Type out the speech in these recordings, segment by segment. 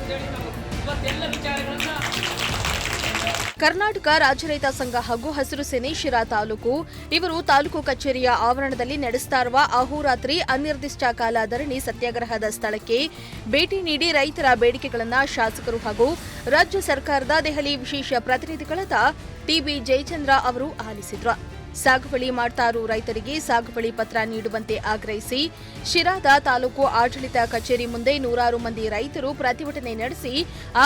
ಅಂತೇಳಿ ನಾವು ಇವತ್ತೆಲ್ಲ ವಿಚಾರಗಳನ್ನ ಕರ್ನಾಟಕ ರಾಜ್ಯ ರೈತ ಸಂಘ ಹಾಗೂ ಹಸಿರು ಸೇನೆ ಶಿರಾ ತಾಲೂಕು ಇವರು ತಾಲೂಕು ಕಚೇರಿಯ ಆವರಣದಲ್ಲಿ ನಡೆಸ್ತಾ ಇರುವ ಅಹೋರಾತ್ರಿ ಅನಿರ್ದಿಷ್ಟ ಕಾಲ ಧರಣಿ ಸತ್ಯಾಗ್ರಹದ ಸ್ಥಳಕ್ಕೆ ಭೇಟಿ ನೀಡಿ ರೈತರ ಬೇಡಿಕೆಗಳನ್ನು ಶಾಸಕರು ಹಾಗೂ ರಾಜ್ಯ ಸರ್ಕಾರದ ದೆಹಲಿ ವಿಶೇಷ ಪ್ರತಿನಿಧಿಗಳಾದ ಟಿಬಿ ಜಯಚಂದ್ರ ಅವರು ಆಲಿಸಿದ್ರು. ಸಾಗುವಳಿ ಮಾಡ್ತಾ ಇರುವ ರೈತರಿಗೆ ಸಾಗುವಳಿ ಪತ್ರ ನೀಡುವಂತೆ ಆಗ್ರಹಿಸಿ ಶಿರಾದ ತಾಲೂಕು ಆಡಳಿತ ಕಚೇರಿ ಮುಂದೆ ನೂರಾರು ಮಂದಿ ರೈತರು ಪ್ರತಿಭಟನೆ ನಡೆಸಿ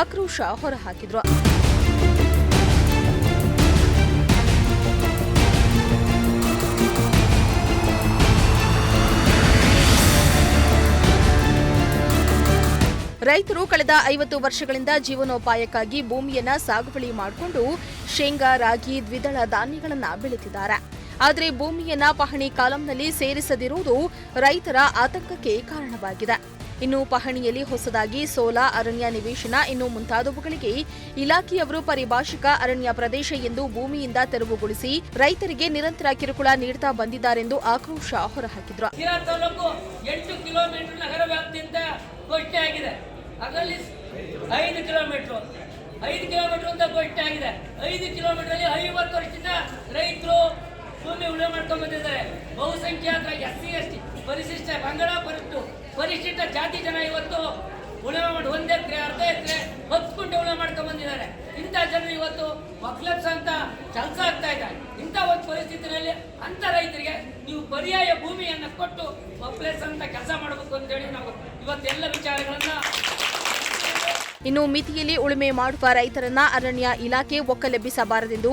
ಆಕ್ರೋಶ ಹೊರಹಾಕಿದ್ರು. ರೈತರು ಕಳೆದ 50 ವರ್ಷಗಳಿಂದ ಜೀವನೋಪಾಯಕ್ಕಾಗಿ ಭೂಮಿಯನ್ನ ಸಾಗುವಳಿ ಮಾಡಿಕೊಂಡು ಶೇಂಗಾ, ರಾಗಿ, ದ್ವಿದಳ ಧಾನ್ಯಗಳನ್ನು ಬೆಳೆದಿದ್ದಾರೆ. ಆದರೆ ಭೂಮಿಯನ್ನ ಪಹಣಿ ಕಾಲಂನಲ್ಲಿ ಸೇರಿಸದಿರುವುದು ರೈತರ ಆತಂಕಕ್ಕೆ ಕಾರಣವಾಗಿದೆ. ಇನ್ನು ಪಹಣಿಯಲ್ಲಿ ಹೊಸದಾಗಿ ಸೋಲ, ಅರಣ್ಯ ನಿವೇಶನ ಇನ್ನು ಮುಂತಾದವುಗಳಿಗೆ ಇಲಾಖೆಯವರು ಪರಿಭಾಷಿಕ ಅರಣ್ಯ ಪ್ರದೇಶ ಎಂದು ಭೂಮಿಯಿಂದ ತೆರವುಗೊಳಿಸಿ ರೈತರಿಗೆ ನಿರಂತರ ಕಿರುಕುಳ ನೀಡುತ್ತಾ ಬಂದಿದ್ದಾರೆಂದು ಆಕ್ರೋಶ ಹೊರಹಾಕಿದ್ರು. ಅದರಲ್ಲಿ 5 ಕಿಲೋಮೀಟರ್ ಅಂತ ಘೋಷಣೆ ಆಗಿದೆ. 5 ಕಿಲೋಮೀಟರ್ ಅಲ್ಲಿ 50 ವರ್ಷದಿಂದ ರೈತರು ಭೂಮಿ ಉಳುಮೆ ಮಾಡ್ಕೊಂಡು ಬಂದಿದ್ದಾರೆ. ಬಹುಸಂಖ್ಯಾತ SC ST ಪರಿಶಿಷ್ಟ ಬಂಗಾಳ ಪರಿಶಿಷ್ಟ ಜಾತಿ ಜನ ಇವತ್ತು ಉಳುಮೆ ಮಾಡಿ 1 ಎಕರೆ, ಅರ್ಧ ಎಕರೆ, 10 ಗುಂಟೆ ಉಳುಮೆ ಮಾಡ್ಕೊಂಡು ಬಂದಿದ್ದಾರೆ. ಇಂಥ ಜನರು ಇವತ್ತು ಒಕ್ಕಲಬ್ಸ ಅಂತ ಕೆಲಸ ಆಗ್ತಾ ಇದೆ. ಇಂಥ ಒಂದು ಪರಿಸ್ಥಿತಿಯಲ್ಲಿ ಅಂತ ರೈತರಿಗೆ ನೀವು ಪರ್ಯಾಯ ಭೂಮಿಯನ್ನ ಕೊಟ್ಟು ಒಕ್ಕಲಬ್ಸ ಅಂತ ಕೆಲಸ ಮಾಡಬೇಕು ಅಂತೇಳಿ ನಾವು ಇವತ್ತೆಲ್ಲ ವಿಚಾರಗಳನ್ನ. ಇನ್ನು ಮಿತಿಯಲ್ಲಿ ಉಳುಮೆ ಮಾಡುವ ರೈತರನ್ನ ಅರಣ್ಯ ಇಲಾಖೆ ಒಕ್ಕಲೆಬ್ಬಿಸಬಾರದೆಂದು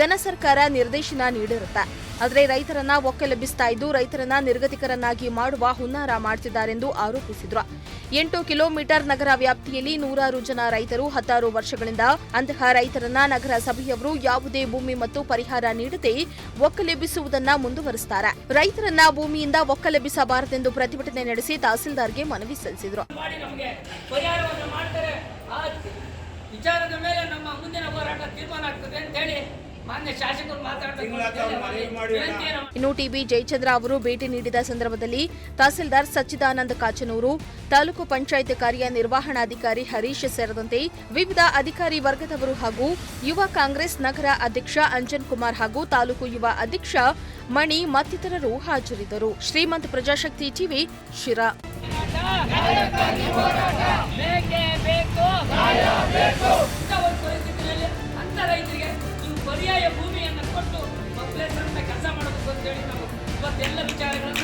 ಘನ ಸರ್ಕಾರ ನಿರ್ದೇಶನ ನೀಡಿರುತ್ತೆ. ಆದರೆ ರೈತರನ್ನ ಒಕ್ಕಲೆಬ್ಬಿಸ್ತಾ ಇದ್ದು ರೈತರನ್ನ ನಿರ್ಗತಿಕರನ್ನಾಗಿ ಮಾಡುವ ಹುನ್ನಾರ ಮಾಡುತ್ತಿದ್ದಾರೆಂದು ಆರೋಪಿಸಿದ್ರು. 8 ಕಿಲೋಮೀಟರ್ ನಗರ ವ್ಯಾಪ್ತಿಯಲ್ಲಿ ನೂರಾರು ಜನ ರೈತರು 16 ವರ್ಷಗಳಿಂದ ಅಂತಹ ರೈತರನ್ನ ನಗರಸಭೆಯವರು ಯಾವುದೇ ಭೂಮಿ ಮತ್ತು ಪರಿಹಾರ ನೀಡದೆ ಒಕ್ಕಲೆಬ್ಬಿಸುವುದನ್ನ ಮುಂದುವರಿಸುತ್ತಾರೆ. ರೈತರನ್ನ ಭೂಮಿಯಿಂದ ಒಕ್ಕಲೆಬ್ಬಿಸಬಾರದೆಂದು ಪ್ರತಿಭಟನೆ ನಡೆಸಿ ತಹಸೀಲ್ದಾರ್ಗೆ ಮನವಿ ಸಲ್ಲಿಸಿದ್ರು. ವಿಚಾರದ ಮೇಲೆ ನಮ್ಮ ಮುಂದಿನ ಹೋರಾಟ ತೀರ್ಮಾನ ಆಗ್ತದೆ ಅಂತ ಹೇಳಿ ಮಾನ್ಯ ಶಾಸಕರು ಮಾತಾಡಬೇಕು. ಇನ್ನು ಟಿಬಿ ಜಯಚಂದ್ರ ಅವರು ಭೇಟಿ ನೀಡಿದ ಸಂದರ್ಭದಲ್ಲಿ ತಹಸೀಲ್ದಾರ್ ಸಚ್ಚಿದಾನಂದ ಕಾಚನೂರು, ತಾಲೂಕು ಪಂಚಾಯತ್ ಕಾರ್ಯನಿರ್ವಹಣಾಧಿಕಾರಿ ಹರೀಶ್ ಸೇರಿದಂತೆ ವಿವಿಧ ಅಧಿಕಾರಿ ವರ್ಗದವರು ಹಾಗೂ ಯುವ ಕಾಂಗ್ರೆಸ್ ನಗರ ಅಧ್ಯಕ್ಷ ಅಂಜನ್ ಕುಮಾರ್ ಹಾಗೂ ತಾಲೂಕು ಯುವ ಅಧ್ಯಕ್ಷ ಮಣಿ ಮತ್ತಿತರರು ಹಾಜರಿದ್ದರು. ಶ್ರೀಮಂತ ಪ್ರಜಾಶಕ್ತಿ ಟಿವಿ ಶಿರಾ. ರೈತರಿಗೆ ನೀವು ಪರ್ಯಾಯ ಭೂಮಿಯನ್ನು ಕೊಟ್ಟು ಕೆಲಸ ಮಾಡಬೇಕು ಅಂತ ಹೇಳಿ ನಾವು ಇವತ್ತೆಲ್ಲ ವಿಚಾರಗಳನ್ನು